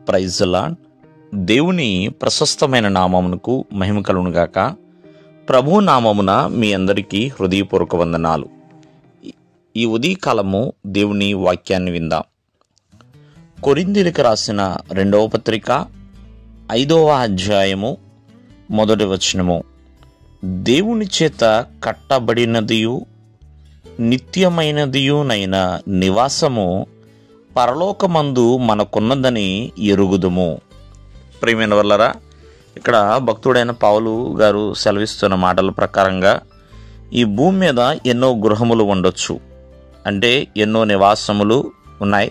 Praise the lord. దేవుని ప్రశస్తమైన నామమునకు మహిమ కలుగునుగాక. ప్రభు నామమున మీ అందరికీ హృదయపూర్వక వందనాలు. ఈ ఉదయకాలము దేవుని వాక్యాన్ని విందాం. కొరింథీయులకు రాసిన 2వ పత్రిక 5వ అధ్యాయము 1వ వచనము. దేవుని చేత కట్టబడినదియు నిత్యమైనదియునైన నివాసము పరలోకమందు మనకున్నదని ఎరుగుదుము. ప్రియమైన వాళ్ళరా, ఇక్కడ భక్తుడైన పౌలు గారు సెలవిస్తున్న మాటల ప్రకారంగా ఈ భూమి మీద ఎన్నో గృహములు ఉండొచ్చు, అంటే ఎన్నో నివాసములు ఉన్నాయి.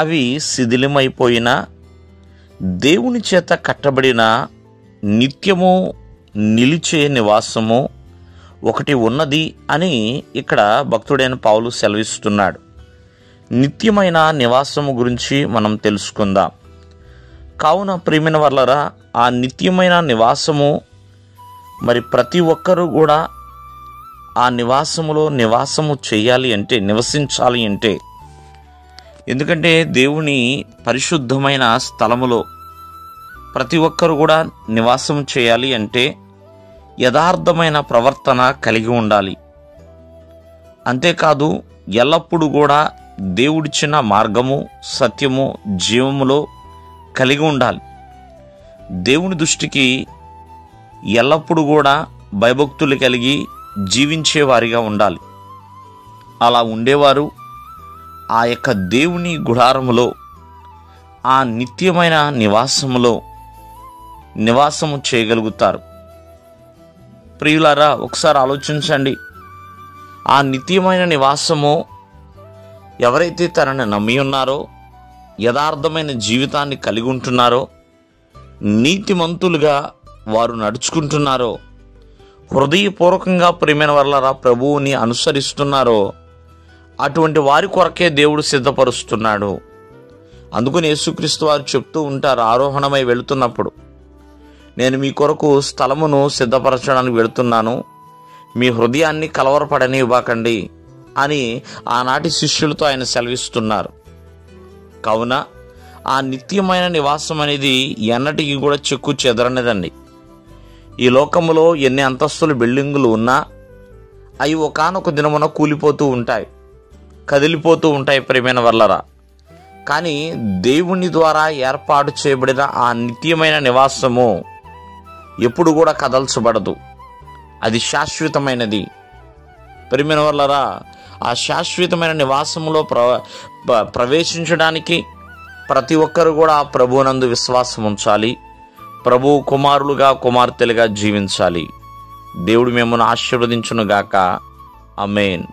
అవి శిథిలమైపోయిన దేవుని చేత కట్టబడిన నిత్యము నిలిచే నివాసము ఒకటి ఉన్నది అని ఇక్కడ భక్తుడైన పౌలు సెలవిస్తున్నాడు. నిత్యమైన నివాసము గురించి మనం తెలుసుకుందాం. కావున ప్రియమైన వాళ్ళరా, ఆ నిత్యమైన నివాసము మరి ప్రతి ఒక్కరూ కూడా ఆ నివాసము చేయాలి అంటే, నివసించాలి అంటే, ఎందుకంటే దేవుని పరిశుద్ధమైన స్థలములో ప్రతి ఒక్కరు కూడా నివాసం చేయాలి అంటే యథార్థమైన ప్రవర్తన కలిగి ఉండాలి. అంతేకాదు ఎల్లప్పుడూ కూడా దేవుడిచ్చిన మార్గము, సత్యము, జీవములో కలిగి ఉండాలి. దేవుని దృష్టికి ఎల్లప్పుడూ కూడా భయభక్తులు కలిగి జీవించేవారిగా ఉండాలి. అలా ఉండేవారు ఆ యొక్క దేవుని గుడారములో, ఆ నిత్యమైన నివాసములో నివాసము చేయగలుగుతారు. ప్రియులారా, ఒకసారి ఆలోచించండి. ఆ నిత్యమైన నివాసము ఎవరైతే తనని నమ్మి ఉన్నారో, యథార్థమైన జీవితాన్ని కలిగి ఉంటున్నారో, నీతిమంతులుగా వారు నడుచుకుంటున్నారో, హృదయపూర్వకంగా ప్రియమైన వాళ్ళరా ప్రభువుని అనుసరిస్తున్నారో, అటువంటి వారి కొరకే దేవుడు సిద్ధపరుస్తున్నాడు. అందుకని యేసుక్రీస్తు వారు చెప్తూ ఉంటారు, ఆరోహణమై వెళుతున్నప్పుడు, నేను మీ కొరకు స్థలమును సిద్ధపరచడానికి వెళుతున్నాను, మీ హృదయాన్ని కలవరపడనివ్వకండి అని ఆనాటి శిష్యులతో ఆయన సెలవిస్తున్నారు. కావున ఆ నిత్యమైన నివాసం అనేది ఎన్నటికీ కూడా చెక్కు చెదరనిదండి. ఈ లోకములో ఎన్ని అంతస్తుల బిల్డింగులు ఉన్నా అవి ఒకానొక దినమున కూలిపోతూ ఉంటాయి, కదిలిపోతూ ఉంటాయి ప్రియమైన వాళ్ళరా. కానీ దేవుని ద్వారా ఏర్పాటు చేయబడిన ఆ నిత్యమైన నివాసము ఎప్పుడు కూడా కదల్చబడదు. అది శాశ్వతమైనది. ప్రియమైన వాళ్ళరా, ఆ శాశ్వతమైన నివాసములో ప్రవేశించడానికి ప్రతి ఒక్కరు కూడా ప్రభువునందు విశ్వాసం ఉంచాలి. ప్రభు కుమారులుగా, కుమార్తెలుగా జీవించాలి. దేవుడు మిమ్మల్ని ఆశీర్వదించునుగాక. ఆమేన్.